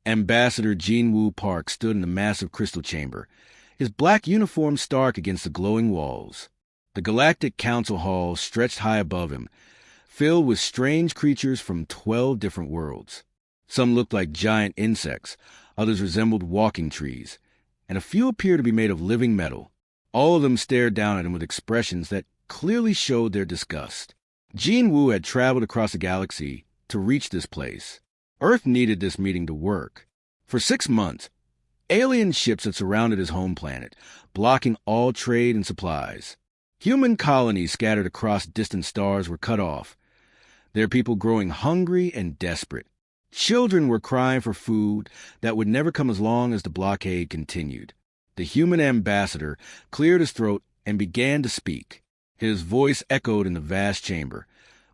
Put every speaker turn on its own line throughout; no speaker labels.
Ambassador Jinwoo Park stood in the massive crystal chamber, his black uniform stark against the glowing walls. The Galactic Council Hall stretched high above him, filled with strange creatures from 12 different worlds. Some looked like giant insects, others resembled walking trees, and a few appeared to be made of living metal. All of them stared down at him with expressions that clearly showed their disgust. Jinwoo had traveled across the galaxy to reach this place. Earth needed this meeting to work. For 6 months, alien ships had surrounded his home planet, blocking all trade and supplies. Human colonies scattered across distant stars were cut off, their people growing hungry and desperate. Children were crying for food that would never come as long as the blockade continued. The human ambassador cleared his throat and began to speak. His voice echoed in the vast chamber,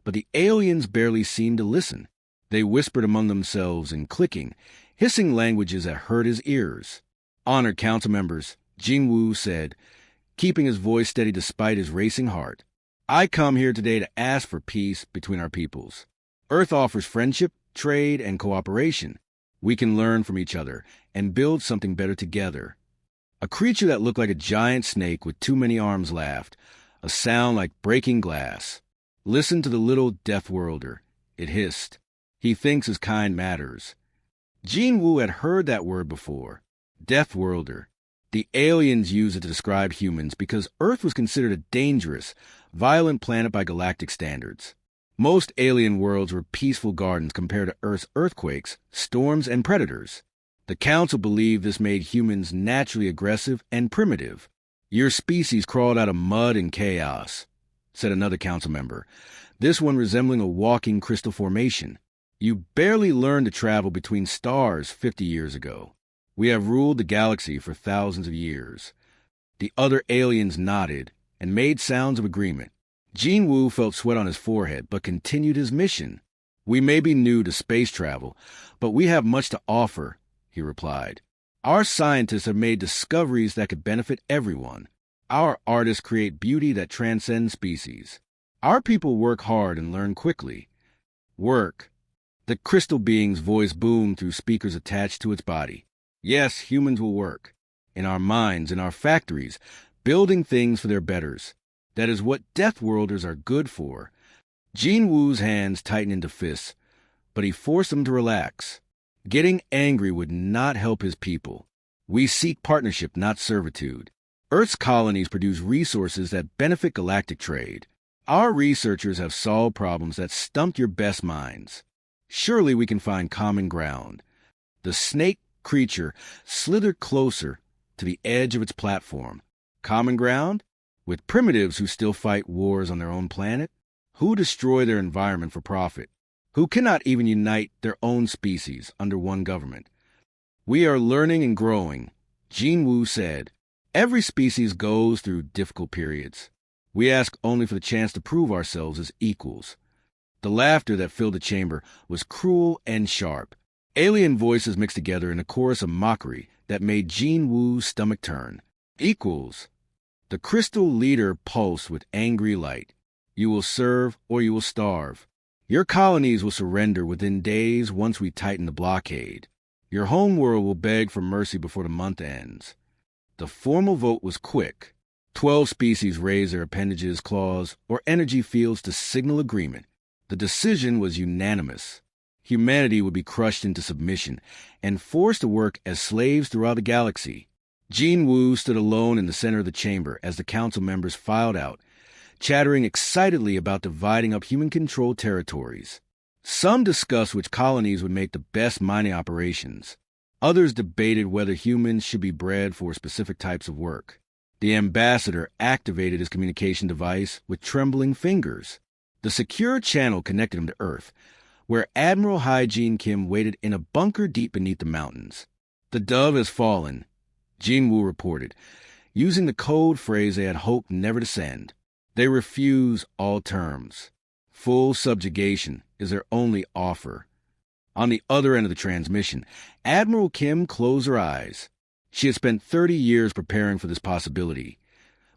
but the aliens barely seemed to listen. They whispered among themselves in clicking, hissing languages that hurt his ears. "Honored council members," Jinwoo said, keeping his voice steady despite his racing heart. "I come here today to ask for peace between our peoples. Earth offers friendship, trade, and cooperation. We can learn from each other and build something better together." A creature that looked like a giant snake with too many arms laughed, a sound like breaking glass. "Listen to the little Death Worlder," it hissed. "He thinks his kind matters." Jinwoo had heard that word before. Death Worlder. The aliens used it to describe humans because Earth was considered a dangerous, violent planet by galactic standards. Most alien worlds were peaceful gardens compared to Earth's earthquakes, storms, and predators. The Council believed this made humans naturally aggressive and primitive. "Your species crawled out of mud and chaos," said another council member, this one resembling a walking crystal formation. "You barely learned to travel between stars 50 years ago. We have ruled the galaxy for thousands of years." The other aliens nodded and made sounds of agreement. Jinwoo felt sweat on his forehead, but continued his mission. "We may be new to space travel, but we have much to offer," he replied. "Our scientists have made discoveries that could benefit everyone. Our artists create beauty that transcends species. Our people work hard and learn quickly." "Work." The crystal being's voice boomed through speakers attached to its body. "Yes, humans will work. In our mines, in our factories, building things for their betters. That is what Death Worlders are good for." Jinwoo's hands tightened into fists, but he forced them to relax. Getting angry would not help his people. "We seek partnership, not servitude. Earth's colonies produce resources that benefit galactic trade. Our researchers have solved problems that stumped your best minds. Surely we can find common ground." The snake creature slithered closer to the edge of its platform. "Common ground? With primitives who still fight wars on their own planet? Who destroy their environment for profit? Who cannot even unite their own species under one government?" "We are learning and growing," Jinwoo said. "Every species goes through difficult periods. We ask only for the chance to prove ourselves as equals." The laughter that filled the chamber was cruel and sharp. Alien voices mixed together in a chorus of mockery that made Jinwoo's stomach turn. "Equals." The crystal leader pulsed with angry light. "You will serve or you will starve. Your colonies will surrender within days once we tighten the blockade. Your homeworld will beg for mercy before the month ends." The formal vote was quick. 12 species raised their appendages, claws, or energy fields to signal agreement. The decision was unanimous. Humanity would be crushed into submission and forced to work as slaves throughout the galaxy. Jinwoo stood alone in the center of the chamber as the council members filed out, chattering excitedly about dividing up human-controlled territories. Some discussed which colonies would make the best mining operations. Others debated whether humans should be bred for specific types of work. The ambassador activated his communication device with trembling fingers. The secure channel connected him to Earth, where Admiral Hygiene Kim waited in a bunker deep beneath the mountains. "The dove has fallen," Jinwoo reported, using the code phrase they had hoped never to send. "They refuse all terms. Full subjugation is their only offer." On the other end of the transmission, Admiral Kim closed her eyes. She had spent 30 years preparing for this possibility,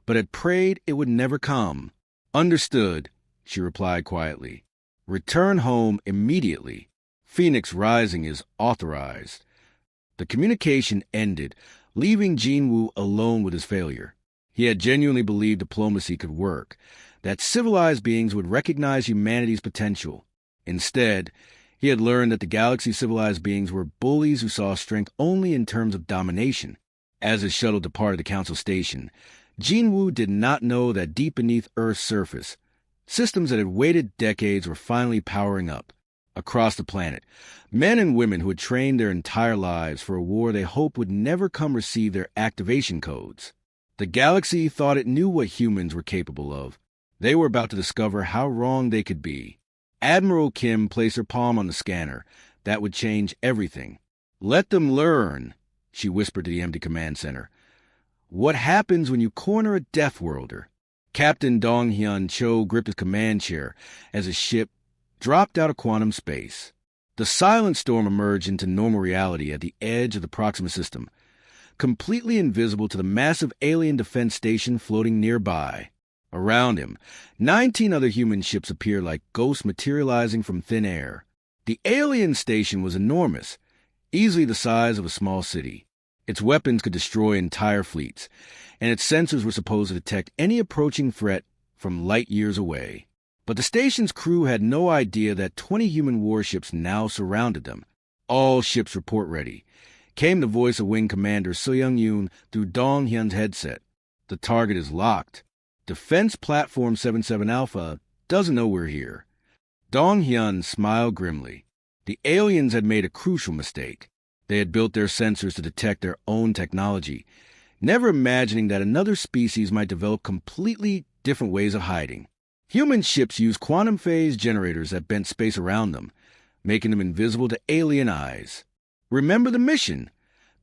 but had prayed it would never come. "Understood," she replied quietly. "Return home immediately. Phoenix Rising is authorized." The communication ended, leaving Jinwoo alone with his failure. He had genuinely believed diplomacy could work, that civilized beings would recognize humanity's potential. Instead, he had learned that the galaxy's civilized beings were bullies who saw strength only in terms of domination. As his shuttle departed the council station, Jinwoo did not know that deep beneath Earth's surface, systems that had waited decades were finally powering up. Across the planet, men and women who had trained their entire lives for a war they hoped would never come receive their activation codes. The galaxy thought it knew what humans were capable of. They were about to discover how wrong they could be. Admiral Kim placed her palm on the scanner. That would change everything. "Let them learn," she whispered to the empty command center. "What happens when you corner a Death Worlder?" Captain Dong-hyun Cho gripped his command chair as his ship dropped out of quantum space. The silent storm emerged into normal reality at the edge of the Proxima system, completely invisible to the massive alien defense station floating nearby. Around him, 19 other human ships appeared like ghosts materializing from thin air. The alien station was enormous, easily the size of a small city. Its weapons could destroy entire fleets, and its sensors were supposed to detect any approaching threat from light years away. But the station's crew had no idea that 20 human warships now surrounded them. "All ships report ready," came the voice of Wing Commander So-Young-yoon through Dong-hyun's headset. "The target is locked. Defense Platform 77 Alpha doesn't know we're here." Dong-hyun smiled grimly. The aliens had made a crucial mistake. They had built their sensors to detect their own technology, never imagining that another species might develop completely different ways of hiding. Human ships used quantum phase generators that bent space around them, making them invisible to alien eyes. "Remember the mission,"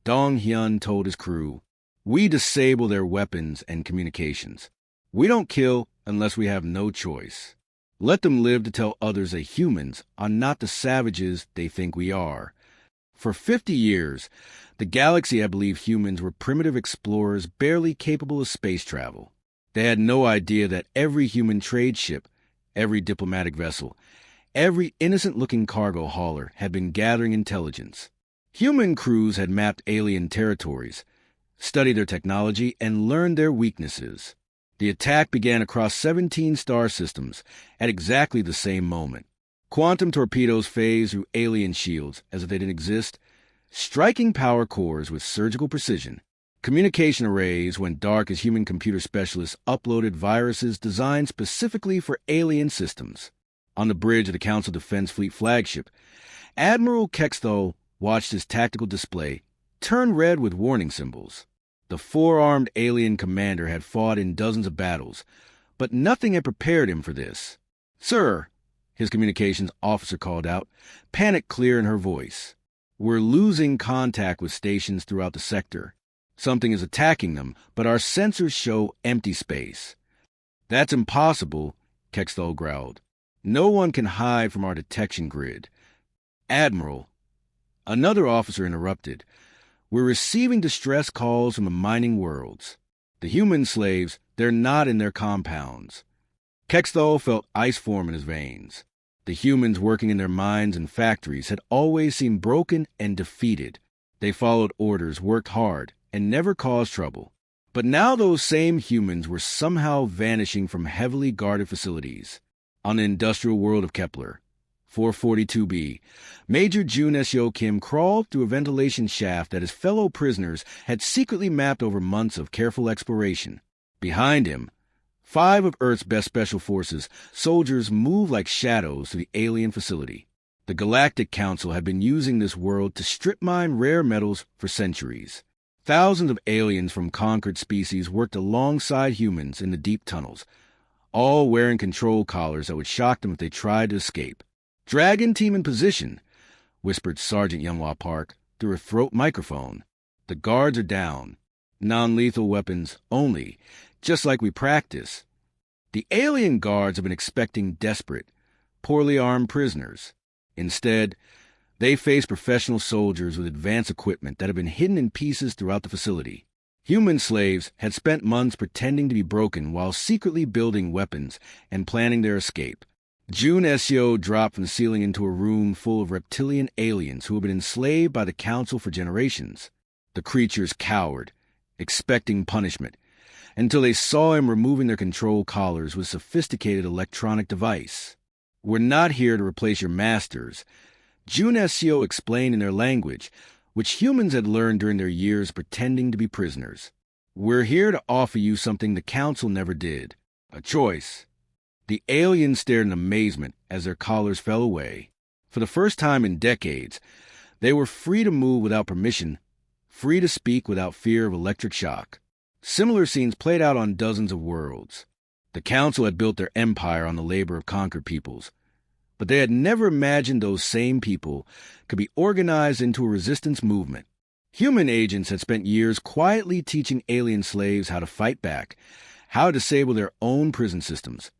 Dong-hyun told his crew. "We disable their weapons and communications. We don't kill unless we have no choice. Let them live to tell others that humans are not the savages they think we are." For 50 years, the galaxy had believed humans were primitive explorers barely capable of space travel. They had no idea that every human trade ship, every diplomatic vessel, every innocent-looking cargo hauler had been gathering intelligence. Human crews had mapped alien territories, studied their technology, and learned their weaknesses. The attack began across 17 star systems at exactly the same moment. Quantum torpedoes phased through alien shields as if they didn't exist, striking power cores with surgical precision. Communication arrays went dark as human computer specialists uploaded viruses designed specifically for alien systems. On the bridge of the Council Defense Fleet flagship, Admiral Kexthal watched his tactical display turn red with warning symbols. The four-armed alien commander had fought in dozens of battles, but nothing had prepared him for this. "Sir," his communications officer called out, panic clear in her voice. "We're losing contact with stations throughout the sector. Something is attacking them, but our sensors show empty space." "That's impossible," Kexthal growled. "No one can hide from our detection grid." "Admiral," another officer interrupted, "we're receiving distress calls from the mining worlds. The human slaves, they're not in their compounds." Kexthal felt ice form in his veins. The humans working in their mines and factories had always seemed broken and defeated. They followed orders, worked hard, and never caused trouble. But now those same humans were somehow vanishing from heavily guarded facilities. On the industrial world of Kepler, 442b, Major Jun S-Yo Kim crawled through a ventilation shaft that his fellow prisoners had secretly mapped over months of careful exploration. Behind him, 5 of Earth's best special forces soldiers moved like shadows to the alien facility. The Galactic Council had been using this world to strip mine rare metals for centuries. Thousands of aliens from conquered species worked alongside humans in the deep tunnels, all wearing control collars that would shock them if they tried to escape. "Dragon team in position," whispered Sergeant Younghwa Park through her throat microphone. "The guards are down. Non-lethal weapons only, just like we practice." The alien guards have been expecting desperate, poorly armed prisoners. Instead, they faced professional soldiers with advanced equipment that had been hidden in pieces throughout the facility. Human slaves had spent months pretending to be broken while secretly building weapons and planning their escape. June SEO dropped from the ceiling into a room full of reptilian aliens who had been enslaved by the Council for generations. The creatures cowered, expecting punishment, until they saw him removing their control collars with a sophisticated electronic device. "We're not here to replace your masters," June SEO explained in their language, which humans had learned during their years pretending to be prisoners. "We're here to offer you something the Council never did. A choice." The aliens stared in amazement as their collars fell away. For the first time in decades, they were free to move without permission, free to speak without fear of electric shock. Similar scenes played out on dozens of worlds. The Council had built their empire on the labor of conquered peoples, but they had never imagined those same people could be organized into a resistance movement. Human agents had spent years quietly teaching alien slaves how to fight back, how to disable their own prison systems,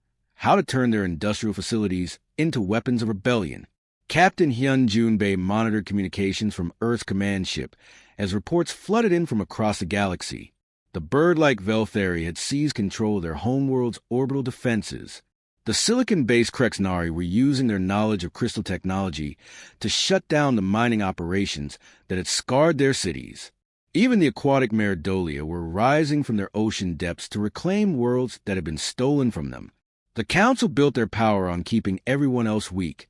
how to turn their industrial facilities into weapons of rebellion. Captain Hyun Junbei monitored communications from Earth's command ship as reports flooded in from across the galaxy. The bird-like Velthari had seized control of their homeworld's orbital defenses. The silicon-based Krexnari were using their knowledge of crystal technology to shut down the mining operations that had scarred their cities. Even the aquatic Meridolia were rising from their ocean depths to reclaim worlds that had been stolen from them. The Council built their power on keeping everyone else weak,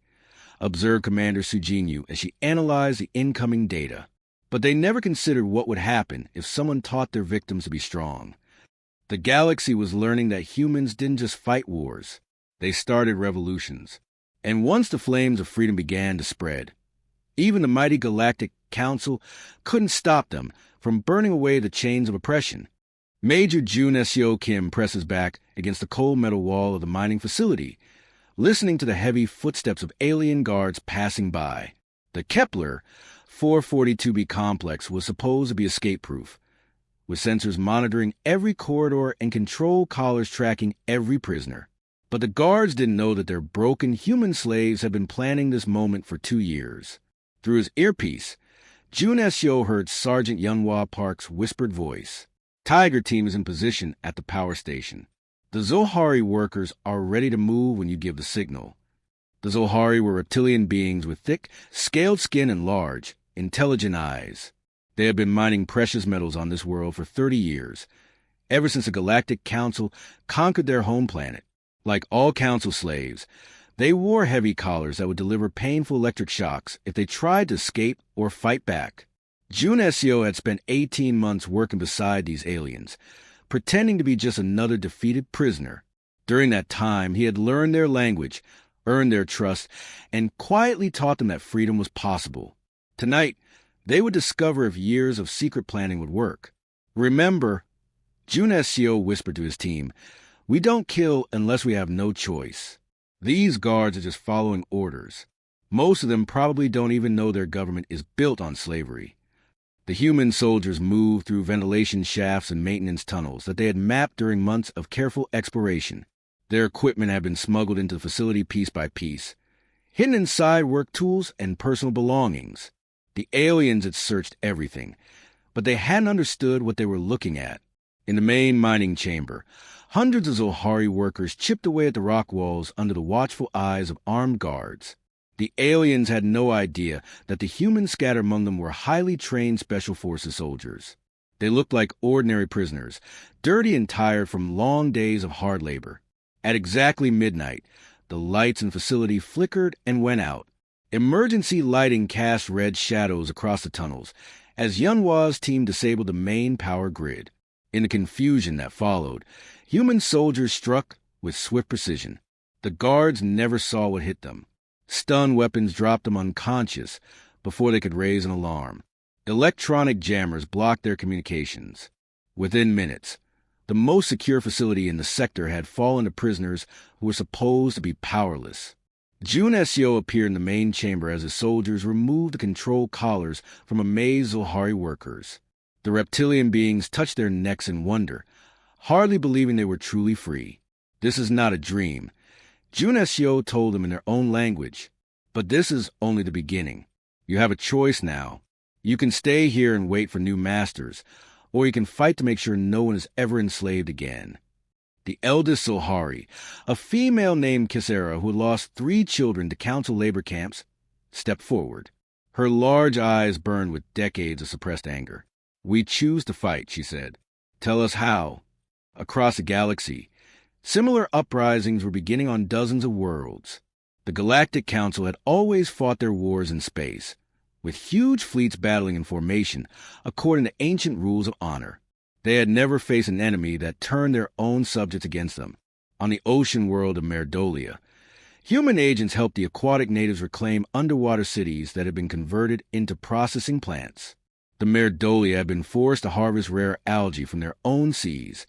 observed Commander Sujinyu as she analyzed the incoming data. But they never considered what would happen if someone taught their victims to be strong. The galaxy was learning that humans didn't just fight wars, they started revolutions. And once the flames of freedom began to spread, even the mighty Galactic Council couldn't stop them from burning away the chains of oppression. Major Jun Seo Kim presses back against the cold metal wall of the mining facility, listening to the heavy footsteps of alien guards passing by. The Kepler 442b complex was supposed to be escape-proof, with sensors monitoring every corridor and control collars tracking every prisoner. But the guards didn't know that their broken human slaves had been planning this moment for 2 years. Through his earpiece, Jun Seo heard Sergeant Yunhwa Park's whispered voice. "Tiger Team is in position at the power station. The Zohari workers are ready to move when you give the signal." The Zohari were reptilian beings with thick, scaled skin and large, intelligent eyes. They had been mining precious metals on this world for 30 years, ever since the Galactic Council conquered their home planet. Like all Council slaves, they wore heavy collars that would deliver painful electric shocks if they tried to escape or fight back. Jun Seo had spent 18 months working beside these aliens, pretending to be just another defeated prisoner. During that time, he had learned their language, earned their trust, and quietly taught them that freedom was possible. Tonight, they would discover if years of secret planning would work. "Remember," Jun Seo whispered to his team, "we don't kill unless we have no choice. These guards are just following orders. Most of them probably don't even know their government is built on slavery." The human soldiers moved through ventilation shafts and maintenance tunnels that they had mapped during months of careful exploration. Their equipment had been smuggled into the facility piece by piece. Hidden inside work tools and personal belongings. The aliens had searched everything, but they hadn't understood what they were looking at. In the main mining chamber, hundreds of Zohari workers chipped away at the rock walls under the watchful eyes of armed guards. The aliens had no idea that the humans scattered among them were highly trained Special Forces soldiers. They looked like ordinary prisoners, dirty and tired from long days of hard labor. At exactly midnight, the lights in the facility flickered and went out. Emergency lighting cast red shadows across the tunnels as Yunhwa's team disabled the main power grid. In the confusion that followed, human soldiers struck with swift precision. The guards never saw what hit them. Stun weapons dropped them unconscious before they could raise an alarm. Electronic jammers blocked their communications. Within minutes, the most secure facility in the sector had fallen to prisoners who were supposed to be powerless. Jun Seo appeared in the main chamber as the soldiers removed the control collars from amazed Zohari workers. The reptilian beings touched their necks in wonder, hardly believing they were truly free. "This is not a dream," Jun Seo told them in their own language. "But this is only the beginning. You have a choice now. You can stay here and wait for new masters, or you can fight to make sure no one is ever enslaved again." The eldest Zohari, a female named Kisera who had lost 3 children to council labor camps, stepped forward. Her large eyes burned with decades of suppressed anger. "We choose to fight," she said. "Tell us how." Across the galaxy, similar uprisings were beginning on dozens of worlds. The Galactic Council had always fought their wars in space, with huge fleets battling in formation according to ancient rules of honor. They had never faced an enemy that turned their own subjects against them. On the ocean world of Merdolia, human agents helped the aquatic natives reclaim underwater cities that had been converted into processing plants. The Merdolia had been forced to harvest rare algae from their own seas,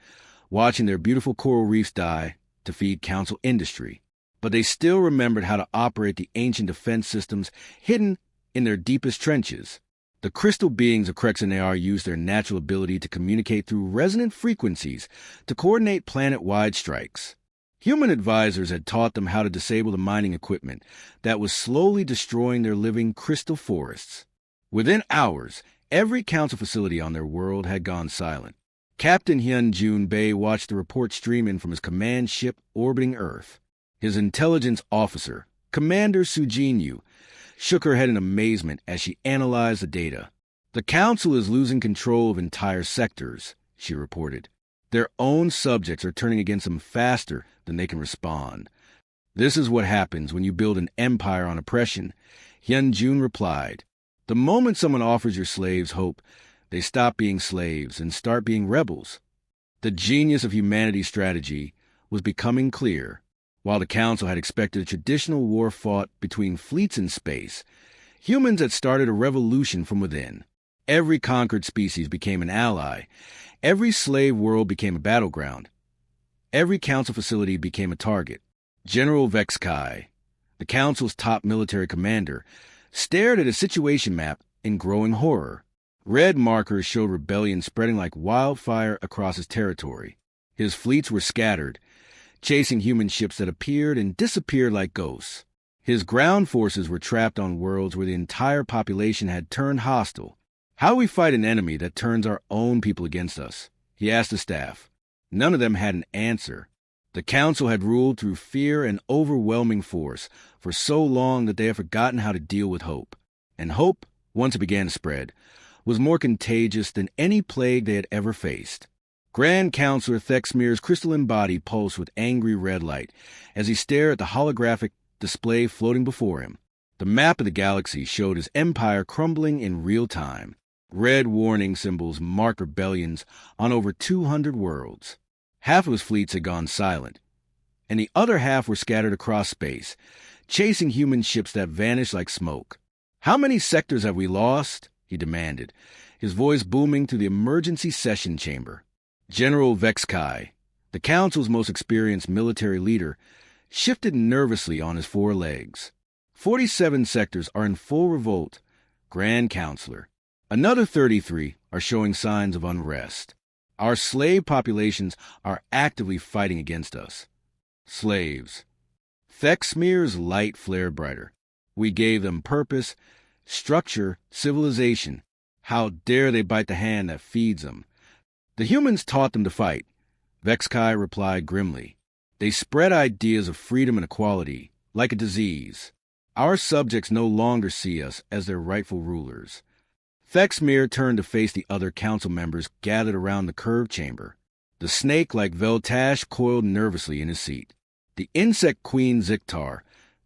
watching their beautiful coral reefs die to feed council industry. But they still remembered how to operate the ancient defense systems hidden in their deepest trenches. The crystal beings of Krexanar used their natural ability to communicate through resonant frequencies to coordinate planet-wide strikes. Human advisors had taught them how to disable the mining equipment that was slowly destroying their living crystal forests. Within hours, every council facility on their world had gone silent. Captain Hyun-Jun Bae watched the report stream in from his command ship orbiting Earth. His intelligence officer, Commander Sujin-Yu, shook her head in amazement as she analyzed the data. "The Council is losing control of entire sectors," she reported. "Their own subjects are turning against them faster than they can respond. This is what happens when you build an empire on oppression," Hyun-Jun replied. "The moment someone offers your slaves hope, they stop being slaves and start being rebels." The genius of humanity's strategy was becoming clear. While the Council had expected a traditional war fought between fleets in space, humans had started a revolution from within. Every conquered species became an ally. Every slave world became a battleground. Every Council facility became a target. General Vexkai, the Council's top military commander, stared at a situation map in growing horror. Red markers showed rebellion spreading like wildfire across his territory. His fleets were scattered, chasing human ships that appeared and disappeared like ghosts. His ground forces were trapped on worlds where the entire population had turned hostile. "How do we fight an enemy that turns our own people against us?" he asked the staff. None of them had an answer. The Council had ruled through fear and overwhelming force for so long that they had forgotten how to deal with hope. And hope, once it began to spread, was more contagious than any plague they had ever faced. Grand Counselor Thexmir's crystalline body pulsed with angry red light as he stared at the holographic display floating before him. The map of the galaxy showed his empire crumbling in real time. Red warning symbols marked rebellions on over 200 worlds. Half of his fleets had gone silent, and the other half were scattered across space, chasing human ships that vanished like smoke. "How many sectors have we lost?" he demanded, his voice booming through the emergency session chamber. General Vexkai, the Council's most experienced military leader, shifted nervously on his 4 legs. 47 sectors are in full revolt, Grand Counselor. Another 33 are showing signs of unrest. Our slave populations are actively fighting against us. Slaves. Thexmir's light flared brighter. We gave them purpose, structure, civilization. How dare they bite the hand that feeds them? The humans taught them to fight, Vexkai replied grimly. They spread ideas of freedom and equality, like a disease. Our subjects no longer see us as their rightful rulers. Thexmir turned to face the other council members gathered around the curved chamber. The snake like Veltash coiled nervously in his seat. The insect queen Ziktar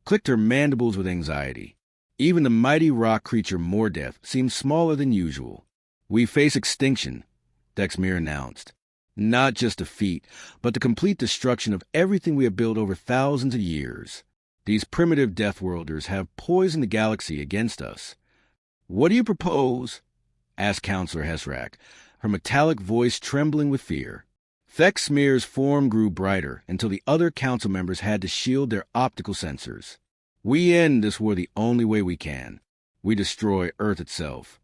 clicked her mandibles with anxiety. Even the mighty rock creature Mordeth seemed smaller than usual. "We face extinction," Thexmir announced. "Not just defeat, but the complete destruction of everything we have built over thousands of years. These primitive Deathworlders have poisoned the galaxy against us." "What do you propose?" asked Counselor Hesrak, her metallic voice trembling with fear. Thexmir's form grew brighter until the other council members had to shield their optical sensors. "We end this war the only way we can. We destroy Earth itself."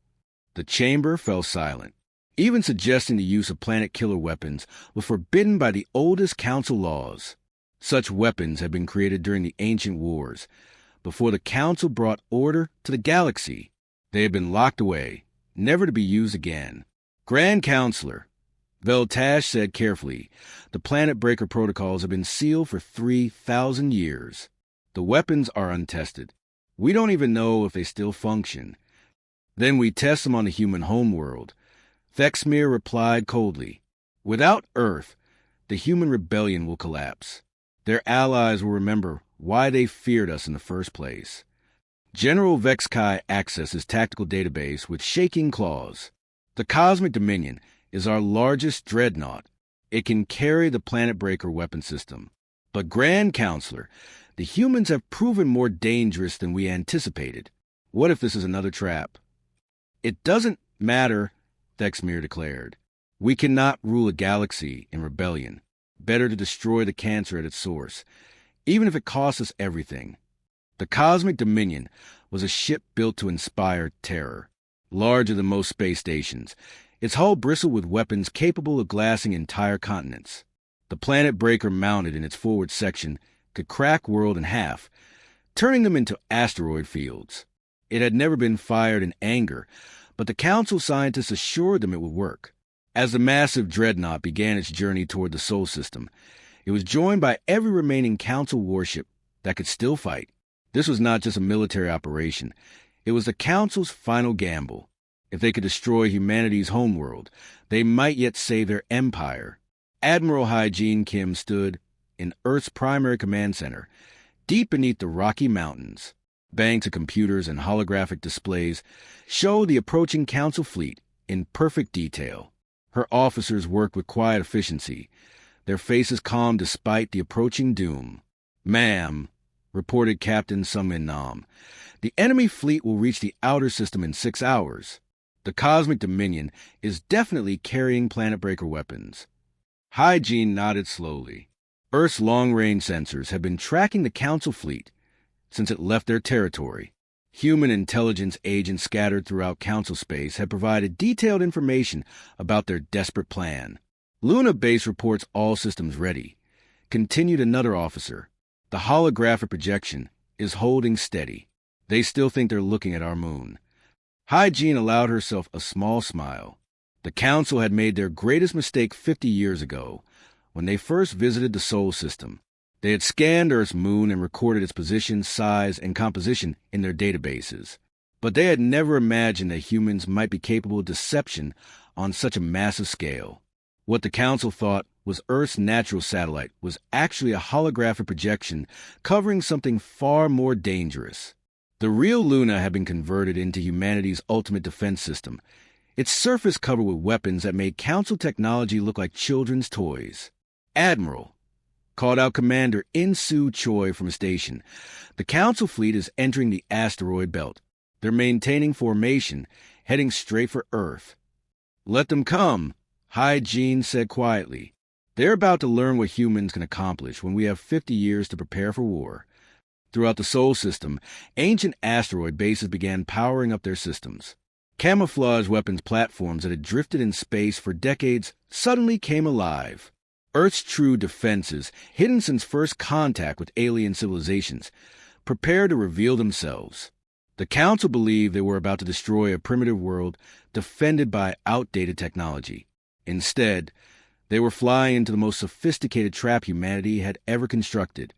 The chamber fell silent. Even suggesting the use of planet-killer weapons was forbidden by the oldest council laws. Such weapons had been created during the ancient wars, before the council brought order to the galaxy. They had been locked away, never to be used again. "Grand Counselor," Veltash said carefully, "The Planet Breaker protocols have been sealed for 3,000 years. The weapons are untested. We don't even know if they still function. Then we test them on the human homeworld." Thexmir replied coldly, "Without Earth, the human rebellion will collapse. Their allies will remember why they feared us in the first place." General Vexkai accessed his tactical database with shaking claws. "The Cosmic Dominion is our largest dreadnought. It can carry the Planet Breaker weapon system. But Grand Counselor, the humans have proven more dangerous than we anticipated. What if this is another trap?" "It doesn't matter," Thexmir declared. "We cannot rule a galaxy in rebellion. Better to destroy the cancer at its source, even if it costs us everything." The Cosmic Dominion was a ship built to inspire terror, larger than most space stations. Its hull bristled with weapons capable of glassing entire continents. The Planet Breaker mounted in its forward section could crack world in half, turning them into asteroid fields. It had never been fired in anger, but the Council scientists assured them it would work. As the massive dreadnought began its journey toward the Sol system, it was joined by every remaining Council warship that could still fight. This was not just a military operation. It was the Council's final gamble. If they could destroy humanity's homeworld, they might yet save their empire. Admiral Hygiene Kim stood in Earth's primary command center, deep beneath the Rocky Mountains. Banks of computers and holographic displays showed the approaching Council fleet in perfect detail. Her officers worked with quiet efficiency, their faces calm despite the approaching doom. "Ma'am," reported Captain Sungmin Nam, "the enemy fleet will reach the outer system in 6 hours. The Cosmic Dominion is definitely carrying Planet Breaker weapons." Hygiene nodded slowly. Earth's long-range sensors have been tracking the Council fleet since it left their territory. Human intelligence agents scattered throughout Council space have provided detailed information about their desperate plan. "Luna Base reports all systems ready," continued another officer. "The holographic projection is holding steady. They still think they're looking at our moon." Hygiene allowed herself a small smile. The Council had made their greatest mistake 50 years ago, when they first visited the Sol system. They had scanned Earth's moon and recorded its position, size, and composition in their databases. But they had never imagined that humans might be capable of deception on such a massive scale. What the Council thought was Earth's natural satellite was actually a holographic projection covering something far more dangerous. The real Luna had been converted into humanity's ultimate defense system, its surface covered with weapons that made Council technology look like children's toys. "Admiral," called out Commander In-Soo Choi from a station, "the Council fleet is entering the asteroid belt. They're maintaining formation, heading straight for Earth." "Let them come," Hygiene said quietly. "They're about to learn what humans can accomplish when we have 50 years to prepare for war." Throughout the Sol system, ancient asteroid bases began powering up their systems. Camouflage weapons platforms that had drifted in space for decades suddenly came alive. Earth's true defenses, hidden since first contact with alien civilizations, prepared to reveal themselves. The Council believed they were about to destroy a primitive world defended by outdated technology. Instead, they were flying into the most sophisticated trap humanity had ever constructed.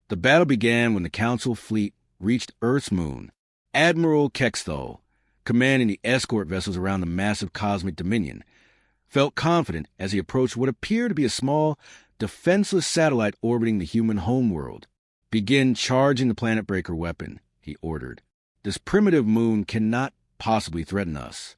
The battle began when the Council fleet reached Earth's moon. Admiral Kexthal, commanding the escort vessels around the massive Cosmic Dominion, felt confident as he approached what appeared to be a small, defenseless satellite orbiting the human homeworld. "Begin charging the Planet Breaker weapon," he ordered. "This primitive moon cannot possibly threaten us."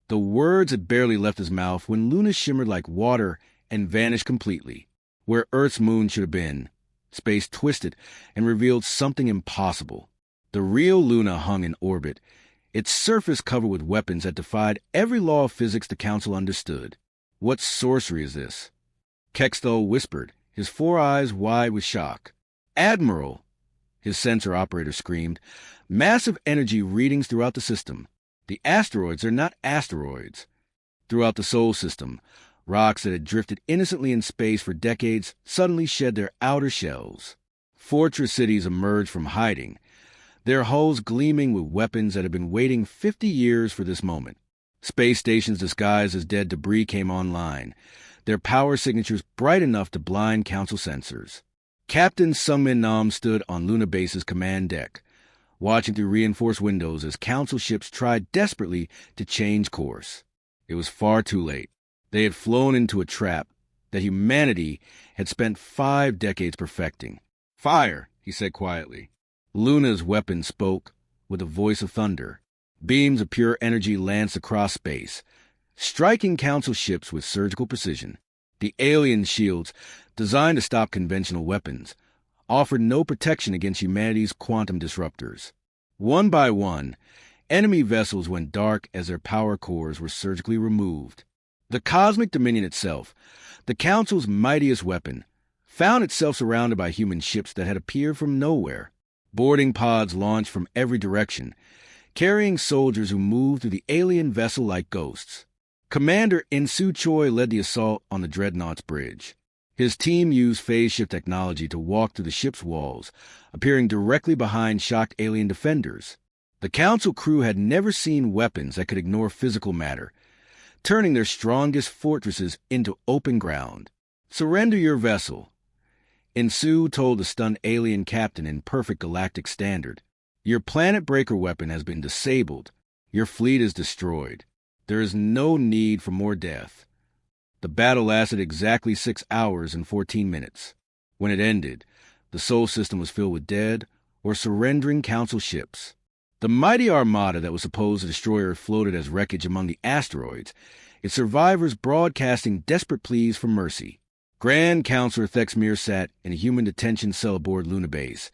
The words had barely left his mouth when Luna shimmered like water and vanished completely. Where Earth's moon should have been, space twisted and revealed something impossible. The real Luna hung in orbit, its surface covered with weapons that defied every law of physics the Council understood. "What sorcery is this?" Kexthal whispered, his 4 eyes wide with shock. "Admiral!" his sensor operator screamed. "Massive energy readings throughout the system. The asteroids are not asteroids." Throughout the Sol system, rocks that had drifted innocently in space for decades suddenly shed their outer shells. Fortress cities emerged from hiding, their hulls gleaming with weapons that had been waiting 50 years for this moment. Space stations disguised as dead debris came online, their power signatures bright enough to blind Council sensors. Captain Sungmin Nam stood on Luna Base's command deck, watching through reinforced windows as Council ships tried desperately to change course. It was far too late. They had flown into a trap that humanity had spent 5 decades perfecting. "Fire," he said quietly. Luna's weapon spoke with a voice of thunder. Beams of pure energy lanced across space, striking Council ships with surgical precision. The alien shields, designed to stop conventional weapons, offered no protection against humanity's quantum disruptors. One by one, enemy vessels went dark as their power cores were surgically removed. The Cosmic Dominion itself, the Council's mightiest weapon, found itself surrounded by human ships that had appeared from nowhere. Boarding pods launched from every direction, carrying soldiers who moved through the alien vessel like ghosts. Commander Insu Choi led the assault on the Dreadnought's bridge. His team used phase shift technology to walk through the ship's walls, appearing directly behind shocked alien defenders. The Council crew had never seen weapons that could ignore physical matter, turning their strongest fortresses into open ground. "Surrender your vessel," Insu told the stunned alien captain in perfect galactic standard. "Your planet breaker weapon has been disabled. Your fleet is destroyed. There is no need for more death." The battle lasted exactly 6 hours and 14 minutes. When it ended, the Sol system was filled with dead or surrendering Council ships. The mighty armada that was supposed to destroy Earth floated as wreckage among the asteroids, its survivors broadcasting desperate pleas for mercy. Grand Counselor Thexmir sat in a human detention cell aboard Luna Base,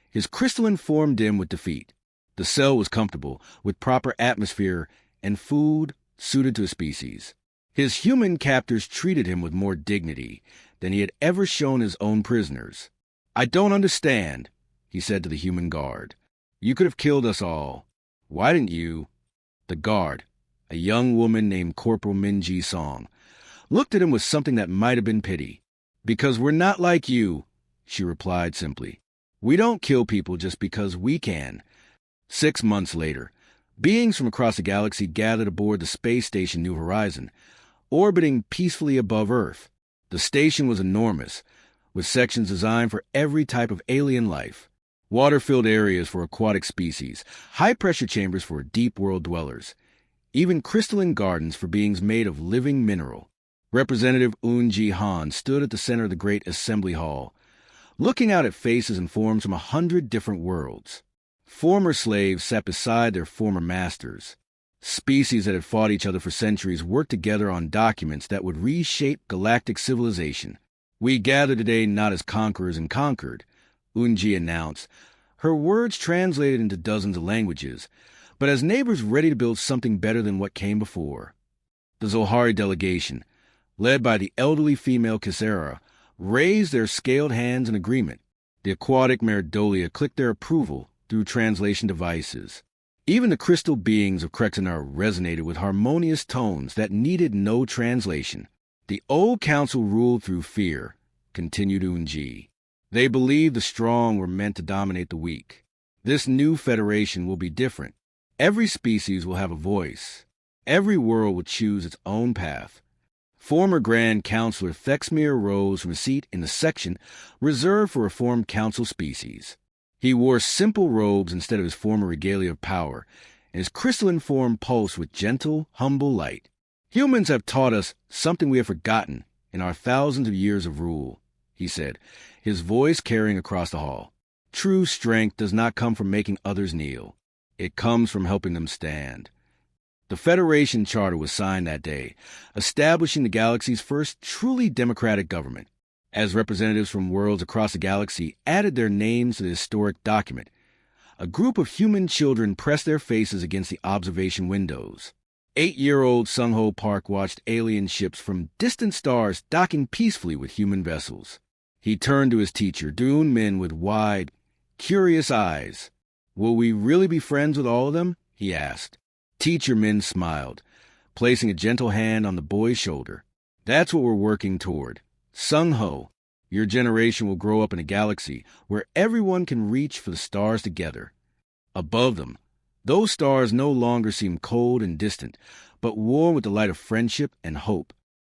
his crystalline form dim with defeat. The cell was comfortable, with proper atmosphere and food suited to his species. His human captors treated him with more dignity than he had ever shown his own prisoners. "I don't understand," he said to the human guard. "You could have killed us all. Why didn't you?" The guard, a young woman named Corporal Min Ji Song, looked at him with something that might have been pity. "Because we're not like you," she replied simply. "We don't kill people just because we can." 6 months later, beings from across the galaxy gathered aboard the space station New Horizon, orbiting peacefully above Earth. The station was enormous, with sections designed for every type of alien life. Water-filled areas for aquatic species, high-pressure chambers for deep world dwellers, even crystalline gardens for beings made of living mineral. Representative Un Ji Han stood at the center of the great assembly hall, looking out at faces and forms from 100 different worlds. Former slaves sat beside their former masters. Species that had fought each other for centuries worked together on documents that would reshape galactic civilization. "We gather today not as conquerors and conquered," Unji announced, her words translated into dozens of languages, but as neighbors ready to build something better than what came before. The Zohari delegation, led by the elderly female Kisera, raised their scaled hands in agreement. The aquatic Meridolia clicked their approval through translation devices. Even the crystal beings of Krexenar resonated with harmonious tones that needed no translation. "The old council ruled through fear," continued Unji. "They believed the strong were meant to dominate the weak. This new federation will be different. Every species will have a voice. Every world will choose its own path." Former Grand Counselor Thexmir rose from a seat in the section reserved for reformed council species. He wore simple robes instead of his former regalia of power, and his crystalline form pulsed with gentle, humble light. "Humans have taught us something we have forgotten in our thousands of years of rule," he said, his voice carrying across the hall. "True strength does not come from making others kneel. It comes from helping them stand." The Federation Charter was signed that day, establishing the galaxy's first truly democratic government. As representatives from worlds across the galaxy added their names to the historic document, a group of human children pressed their faces against the observation windows. 8-year-old Sung-Ho Park watched alien ships from distant stars docking peacefully with human vessels. He turned to his teacher, Doon Min, with wide, curious eyes. "Will we really be friends with all of them?" he asked. Teacher Min smiled, placing a gentle hand on the boy's shoulder. "That's what we're working toward. Sung-Ho, your generation will grow up in a galaxy where everyone can reach for the stars together. Above them, Those stars no longer seemed cold and distant, but warm with the light of friendship and hope.